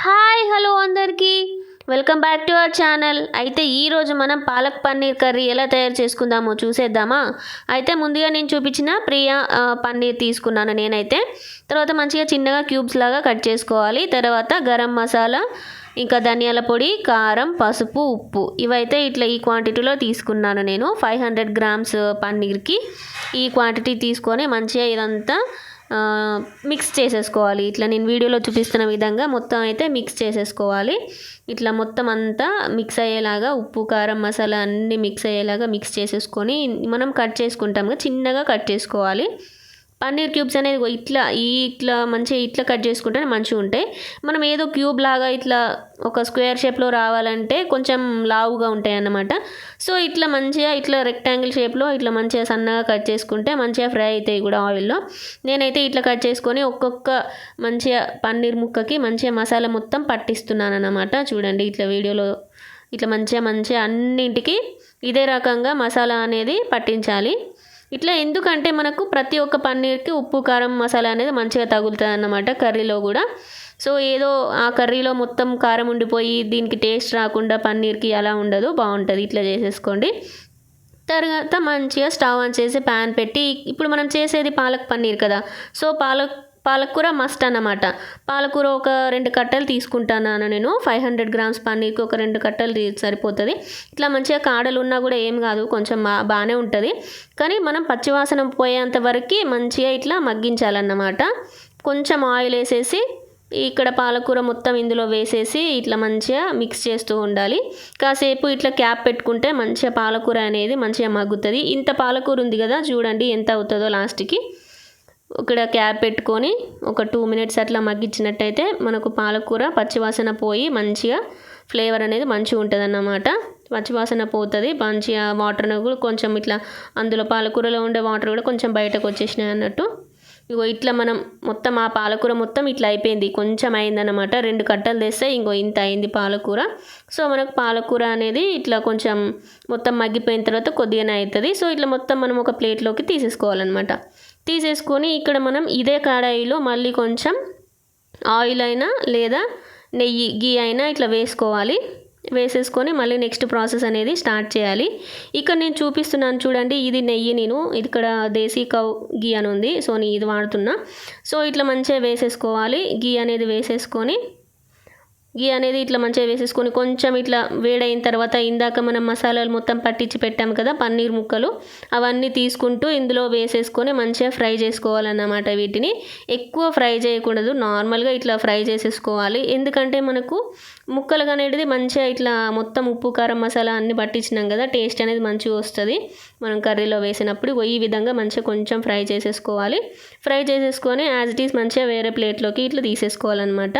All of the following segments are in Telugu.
హాయ్ హలో అందరికీ welcome back to our channel. అయితే ఈరోజు మనం పాలక్ పన్నీర్ కర్రీ ఎలా తయారు చేసుకుందామో చూసేద్దామా. అయితే ముందుగా నేను చూపించిన ప్రియా పన్నీర్ తీసుకున్నాను నేనైతే. తర్వాత మంచిగా చిన్నగా క్యూబ్స్ లాగా కట్ చేసుకోవాలి. తర్వాత గరం మసాలా, ఇంకా ధనియాల పొడి, కారం, పసుపు, ఉప్పు ఇవైతే ఇట్లా ఈ క్వాంటిటీలో తీసుకున్నాను నేను. 500 గ్రామ్స్ పన్నీర్కి ఈ క్వాంటిటీ తీసుకొని మంచిగా ఇదంతా మిక్స్ చేసేసుకోవాలి. ఇట్లా నేను వీడియోలో చూపిస్తున్న విధంగా మొత్తం అయితే మిక్స్ చేసేసుకోవాలి. ఇట్లా మొత్తం అంతా మిక్స్ అయ్యేలాగా ఉప్పు, కారం, మసాలా అన్నీ మిక్స్ అయ్యేలాగా మిక్స్ చేసేసుకొని మనం కట్ చేసుకుంటాం కదా, చిన్నగా కట్ చేసుకోవాలి. పన్నీర్ క్యూబ్స్ అనేది ఇట్లా మంచిగా ఇట్లా కట్ చేసుకుంటేనే మంచిగా ఉంటాయి. మనం ఏదో క్యూబ్ లాగా ఇట్లా ఒక స్క్వేర్ షేప్లో రావాలంటే కొంచెం లావుగా ఉంటాయి అన్నమాట. సో ఇట్లా మంచిగా ఇట్లా రెక్టాంగిల్ షేప్లో ఇట్లా మంచిగా సన్నగా కట్ చేసుకుంటే మంచిగా ఫ్రై అవుతాయి కూడా ఆయిల్లో. నేనైతే ఇట్లా కట్ చేసుకొని ఒక్కొక్క మంచిగా పన్నీర్ ముక్కకి మంచిగా మసాలా మొత్తం పట్టిస్తున్నాను అన్నమాట. చూడండి ఇట్లా వీడియోలో ఇట్లా మంచిగా అన్నింటికి ఇదే రకంగా మసాలా అనేది పట్టించాలి. ఇట్లా ఎందుకంటే మనకు ప్రతి ఒక్క పన్నీర్కి ఉప్పు, కారం, మసాలా అనేది మంచిగా తగులుతుంది అన్నమాట కర్రీలో కూడా. సో ఏదో ఆ కర్రీలో మొత్తం కారం ఉండిపోయి దీనికి టేస్ట్ రాకుండా పన్నీర్కి అలా ఉండదు, బాగుంటుంది. ఇట్లా చేసేసుకోండి. తర్వాత మంచిగా స్టవ్ ఆన్ చేసి ప్యాన్ పెట్టి, ఇప్పుడు మనం చేసేది పాలక్ పన్నీర్ కదా, సో పాలకూర మస్ట్ అన్నమాట. పాలకూర ఒక 2 కట్టలు తీసుకుంటాను నేను. 500 గ్రామ్స్ పన్నీర్కి ఒక 2 కట్టలు సరిపోతుంది. ఇట్లా మంచిగా కాడలు ఉన్నా కూడా ఏం కాదు, కొంచెం బాగానే ఉంటుంది. కానీ మనం పచ్చివాసన పోయేంత వరకు మంచిగా ఇట్లా మగ్గించాలన్నమాట. కొంచెం ఆయిల్ వేసేసి ఇక్కడ పాలకూర మొత్తం ఇందులో వేసేసి ఇట్లా మంచిగా మిక్స్ చేస్తూ ఉండాలి. కాసేపు ఇట్లా క్యాప్ పెట్టుకుంటే మంచిగా పాలకూర అనేది మంచిగా మగ్గుతుంది. ఇంత పాలకూర ఉంది కదా, చూడండి ఎంత అవుతుందో లాస్ట్కి. ఇక్కడ క్యాప్ పెట్టుకొని ఒక 2 మినిట్స్ అట్లా మగ్గించినట్టయితే మనకు పాలకూర పచ్చివాసన పోయి మంచిగా ఫ్లేవర్ అనేది మంచిగా ఉంటుంది అన్నమాట. పచ్చివాసన పోతుంది, మంచిగా వాటర్ కూడా కొంచెం ఇట్లా అందులో పాలకూరలో ఉండే వాటర్ కూడా కొంచెం బయటకు వచ్చేసినాయి అన్నట్టు. ఇగో ఇట్లా మనం మొత్తం ఆ పాలకూర మొత్తం ఇట్లా అయిపోయింది, కొంచెం అయిందన్నమాట. 2 కట్టలు తెస్తే ఇంకో ఇంత అయింది పాలకూర. సో మనకు పాలకూర అనేది ఇట్లా కొంచెం మొత్తం మగ్గిపోయిన తర్వాత కొద్దిగానే అవుతుంది. సో ఇట్లా మొత్తం మనం ఒక ప్లేట్లోకి తీసేసుకోవాలన్నమాట. తీసేసుకొని ఇక్కడ మనం ఇదే కడాయిలో మళ్ళీ కొంచెం ఆయిల్ అయినా లేదా గీ అయినా ఇట్లా వేసేసుకొని మళ్ళీ నెక్స్ట్ ప్రాసెస్ అనేది స్టార్ట్ చేయాలి. ఇక్కడ నేను చూపిస్తున్నాను చూడండి, ఇది నెయ్యి. నేను ఇక్కడ దేశీ కౌ గీ అని ఉంది, సో నేను ఇది వాడుతున్నా. సో ఇట్లా మంచిగా వేసేసుకోవాలి. గీ అనేది ఇట్లా మంచిగా వేసేసుకొని కొంచెం ఇట్లా వేడైన తర్వాత ఇందాక మనం మసాలాలు మొత్తం పట్టించి పెట్టాము కదా పన్నీర్ ముక్కలు, అవన్నీ తీసుకుంటూ ఇందులో వేసేసుకొని మంచిగా ఫ్రై చేసుకోవాలన్నమాట. వీటిని ఎక్కువ ఫ్రై చేయకూడదు, నార్మల్గా ఇట్లా ఫ్రై చేసేసుకోవాలి. ఎందుకంటే మనకు ముక్కలు అనేది మంచిగా ఇట్లా మొత్తం ఉప్పు, కారం, మసాలా అన్నీ పట్టించినాం కదా, టేస్ట్ అనేది మంచిగా వస్తుంది మనం కర్రీలో వేసినప్పుడు. ఈ విధంగా మంచిగా కొంచెం ఫ్రై చేసేసుకోవాలి. ఫ్రై చేసేసుకొని యాజ్ ఇట్ ఈస్ మంచిగా వేరే ప్లేట్లోకి ఇట్లా తీసేసుకోవాలన్నమాట.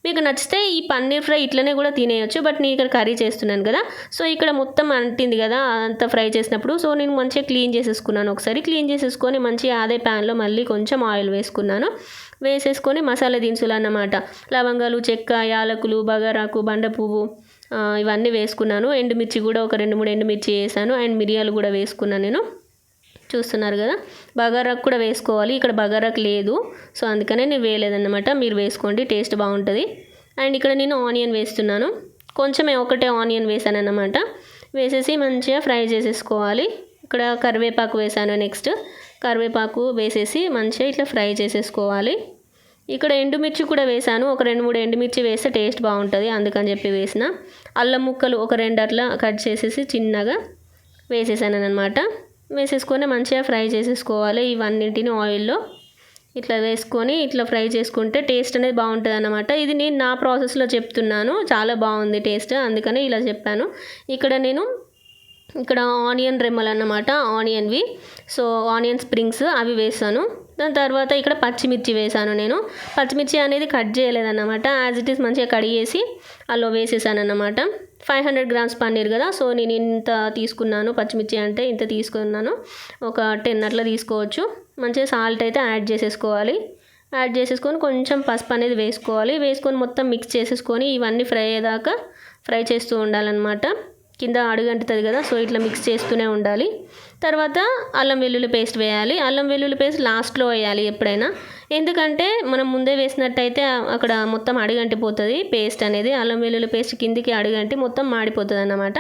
మీకు నచ్చితే ఈ పన్నీర్ ఫ్రై ఇట్లనే కూడా తినేయచ్చు, బట్ నేను ఇక్కడ కర్రీ చేస్తున్నాను కదా, సో ఇక్కడ మొత్తం అంటింది కదా అంతా ఫ్రై చేసినప్పుడు. సో నేను మంచిగా క్లీన్ చేసేసుకున్నాను. ఒకసారి క్లీన్ చేసేసుకొని మంచిగా అదే ప్యాన్లో మళ్ళీ కొంచెం ఆయిల్ వేసేసుకొని మసాలా దినుసులు అన్నమాట, లవంగాలు, చెక్క, యాలకులు, బగారాకు, బండ పువ్వు ఇవన్నీ వేసుకున్నాను. ఎండుమిర్చి కూడా ఒక 2-3 ఎండుమిర్చి వేసాను, అండ్ మిరియాలు కూడా వేసుకున్నాను నేను. చూస్తున్నారు కదా, బగారాకు కూడా వేసుకోవాలి. ఇక్కడ బగారాకు లేదు, సో అందుకనే నేను వేయలేదన్నమాట. మీరు వేసుకోండి, టేస్ట్ బాగుంటుంది. అండ్ ఇక్కడ నేను ఆనియన్ వేస్తున్నాను, కొంచెమే ఒకటే ఆనియన్ వేసాను అన్నమాట. వేసేసి మంచిగా ఫ్రై చేసేసుకోవాలి. ఇక్కడ కరివేపాకు వేసాను. నెక్స్ట్ కరివేపాకు వేసేసి మంచిగా ఇట్లా ఫ్రై చేసేసుకోవాలి. ఇక్కడ ఎండుమిర్చి కూడా వేసాను, ఒక 2-3 ఎండుమిర్చి వేస్తే టేస్ట్ బాగుంటుంది, అందుకని చెప్పి వేసిన. అల్లం ముక్కలు ఒక 2 అట్లా కట్ చేసేసి చిన్నగా వేసేసాను అన్నమాట. వేసేసుకొని మంచిగా ఫ్రై చేసేసుకోవాలి. ఇవన్నింటిని ఆయిల్లో ఇట్లా వేసుకొని ఇట్లా ఫ్రై చేసుకుంటే టేస్ట్ అనేది బాగుంటుంది అన్నమాట. ఇది నేను నా ప్రాసెస్లో చెప్తున్నాను, చాలా బాగుంది టేస్ట్, అందుకని ఇలా చెప్పాను. ఇక్కడ ఆనియన్ రెమ్మలు అన్నమాట, ఆనియన్వి. సో ఆనియన్ స్ప్రింగ్స్ అవి వేసాను. దాని తర్వాత ఇక్కడ పచ్చిమిర్చి వేసాను. నేను పచ్చిమిర్చి అనేది కట్ చేయలేదన్నమాట, యాజ్ ఇట్ ఈస్ మంచిగా కడిగేసి అలా వేసేసాను అన్నమాట. 500 గ్రామ్స్ పన్నీర్ కదా, సో నేను ఇంత తీసుకున్నాను. పచ్చిమిర్చి అంటే ఇంత తీసుకున్నాను, ఒక 10 అట్లా తీసుకోవచ్చు. మంచిగా సాల్ట్ అయితే యాడ్ చేసేసుకొని కొంచెం పసుపు అనేది వేసుకొని మొత్తం మిక్స్ చేసేసుకొని ఇవన్నీ ఫ్రై అయ్యేదాకా ఫ్రై చేస్తూ ఉండాలన్నమాట. కింద అడుగంటుతుంది కదా, సో ఇట్లా మిక్స్ చేస్తూనే ఉండాలి. తర్వాత అల్లం వెల్లుల్లి పేస్ట్ వేయాలి. అల్లం వెల్లుల్లి పేస్ట్ లాస్ట్లో వేయాలి ఎప్పుడైనా, ఎందుకంటే మనం ముందే వేసినట్టయితే అక్కడ మొత్తం అడుగంటిపోతుంది పేస్ట్ అనేది. అల్లం వెల్లుల్లి పేస్ట్ కిందికి అడుగంటి మొత్తం మాడిపోతుంది అన్నమాట.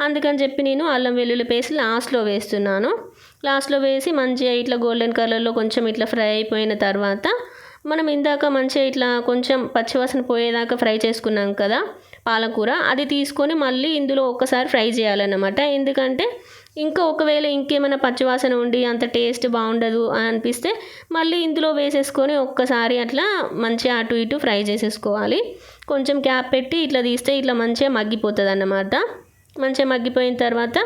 అందుకని చెప్పి నేను అల్లం వెల్లుల్లి పేస్ట్ లాస్ట్లో వేస్తున్నాను. లాస్ట్లో వేసి మంచిగా ఇట్లా గోల్డెన్ కలర్లో కొంచెం ఇట్లా ఫ్రై అయిపోయిన తర్వాత మనం ఇందాక మంచిగా ఇట్లా కొంచెం పచ్చివాసన పోయేదాకా ఫ్రై చేసుకున్నాం కదా పాలకూర, అది తీసుకొని మళ్ళీ ఇందులో ఒక్కసారి ఫ్రై చేయాలన్నమాట. ఎందుకంటే ఇంకా ఒకవేళ ఇంకేమైనా పచ్చివాసన ఉండి అంత టేస్ట్ బాగుండదు అని అనిపిస్తే మళ్ళీ ఇందులో వేసేసుకొని ఒక్కసారి అట్లా మంచిగా అటు ఇటు ఫ్రై చేసేసుకోవాలి. కొంచెం క్యాప్ పెట్టి ఇట్లా తీస్తే ఇట్లా మంచిగా మగ్గిపోతుంది అన్నమాట. మంచిగా మగ్గిపోయిన తర్వాత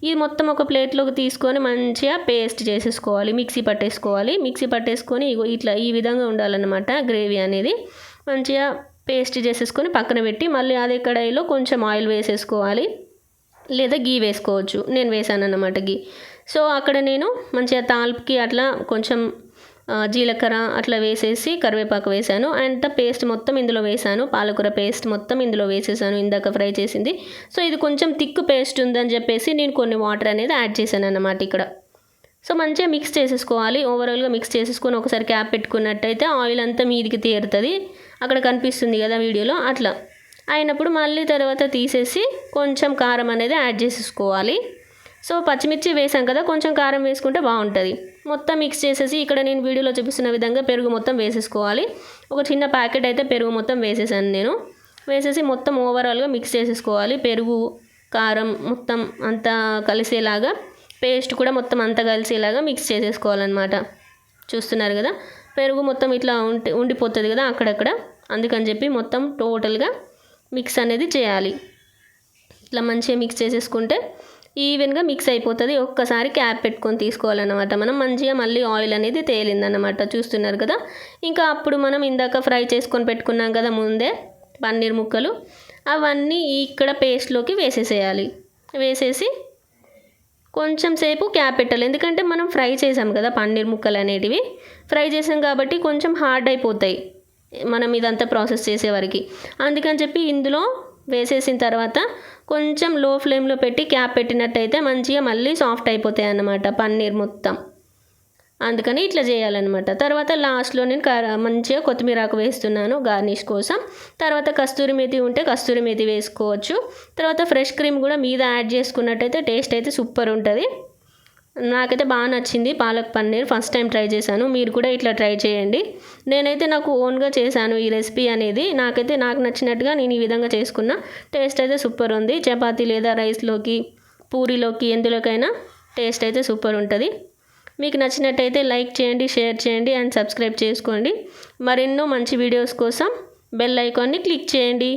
ఇది మొత్తం ఒక ప్లేట్లోకి తీసుకొని మంచిగా పేస్ట్ చేసేసుకోవాలి, మిక్సీ పట్టేసుకొని ఇట్లా ఈ విధంగా ఉండాలన్నమాట గ్రేవీ అనేది. మంచిగా పేస్ట్ చేసేసుకొని పక్కన పెట్టి మళ్ళీ అదే కడాయిలో కొంచెం ఆయిల్ వేసేసుకోవాలి, లేదా గీ వేసుకోవచ్చు. నేను వేసాను అన్నమాట గీ. సో అక్కడ నేను మంచిగా తాల్పుకి అట్లా కొంచెం జీలకర్ర అట్లా వేసేసి కరివేపాకు వేసాను. అండ్ పేస్ట్ మొత్తం ఇందులో వేసాను, పాలకూర పేస్ట్ మొత్తం ఇందులో వేసేసాను ఇందాక ఫ్రై చేసింది. సో ఇది కొంచెం థిక్ పేస్ట్ ఉందని చెప్పేసి నేను కొన్ని వాటర్ అనేది యాడ్ చేశాను అన్నమాట ఇక్కడ. సో మంచిగా మిక్స్ చేసేసుకోవాలి. ఓవరాల్గా మిక్స్ చేసేసుకొని ఒకసారి క్యాప్ పెట్టుకున్నట్టయితే ఆయిల్ అంతా మీదికి తేరుతుంది. అక్కడ కనిపిస్తుంది కదా వీడియోలో, అట్లా అయినప్పుడు మళ్ళీ తర్వాత తీసేసి కొంచెం కారం అనేది యాడ్ చేసేసుకోవాలి. సో పచ్చిమిర్చి వేసాం కదా, కొంచెం కారం వేసుకుంటే బాగుంటుంది. మొత్తం మిక్స్ చేసేసి ఇక్కడ నేను వీడియోలో చూపిస్తున్న విధంగా పెరుగు మొత్తం వేసేసుకోవాలి. ఒక చిన్న ప్యాకెట్ అయితే పెరుగు మొత్తం వేసేసాను నేను. వేసేసి మొత్తం ఓవరాల్గా మిక్స్ చేసేసుకోవాలి. పెరుగు కారం మొత్తం అంతా కలిసేలాగా, పేస్ట్ కూడా మొత్తం అంతా కలిసేలాగా మిక్స్ చేసేసుకోవాలన్నమాట. చూస్తున్నారు కదా, పెరుగు మొత్తం ఇట్లా ఉండిపోతుంది కదా అక్కడక్కడ, అందుకని చెప్పి మొత్తం టోటల్గా మిక్స్ అనేది చేయాలి. ఇట్లా మంచిగా మిక్స్ చేసేసుకుంటే ఈవెన్గా మిక్స్ అయిపోతుంది. ఒక్కసారి క్యాప్ పెట్టుకొని తీసుకోవాలన్నమాట మనం. మంచిగా మళ్ళీ ఆయిల్ అనేది తేలిందన్నమాట. చూస్తున్నారు కదా. ఇంకా అప్పుడు మనం ఇందాక ఫ్రై చేసుకొని పెట్టుకున్నాం కదా ముందే పన్నీర్ ముక్కలు, అవన్నీ ఇక్కడ పేస్ట్లోకి వేసేసేయాలి. వేసేసి కొంచెం సేపు క్యాప్ పెట్టాలి. ఎందుకంటే మనం ఫ్రై చేసాం కదా పన్నీర్ ముక్కలు అనేటివి, ఫ్రై చేసాం కాబట్టి కొంచెం హార్డ్ అయిపోతాయి మనం ఇదంతా ప్రాసెస్ చేసేవరకు. అందుకని చెప్పి ఇందులో వేసేసిన తర్వాత కొంచెం లో ఫ్లేమ్లో పెట్టి క్యాప్ పెట్టినట్టయితే మంచిగా మళ్ళీ సాఫ్ట్ అయిపోతాయి అన్నమాట పన్నీర్ మొత్తం. అందుకని ఇట్లా చేయాలన్నమాట. తర్వాత లాస్ట్లో నేను మంచిగా కొత్తిమీర ఆకు వేస్తున్నాను గార్నిష్ కోసం. తర్వాత కస్తూరి మేతి ఉంటే కస్తూరి మేతి వేసుకోవచ్చు. తర్వాత ఫ్రెష్ క్రీమ్ కూడా మీద యాడ్ చేసుకున్నట్టయితే టేస్ట్ అయితే సూపర్ ఉంటుంది. నాకైతే బాగా నచ్చింది palak paneer. First time try చేశాను, మీరు కూడా ఇట్లా ట్రై చేయండి. నేనైతే నాకు ఓన్గా చేశాను ఈ రెసిపీ అనేది. నాకు నచ్చినట్టుగా నేను ఈ విధంగా చేసుకున్నా. టేస్ట్ అయితే సూపర్ ఉంది. చపాతీ లేదా రైస్లోకి, పూరీలోకి, ఎందులోకైనా టేస్ట్ అయితే సూపర్ ఉంటుంది. మీకు నచ్చినట్టయితే లైక్ చేయండి, షేర్ చేయండి అండ్ సబ్స్క్రైబ్ చేసుకోండి. మరెన్నో మంచి వీడియోస్ కోసం బెల్ ఐకాన్ని క్లిక్ చేయండి.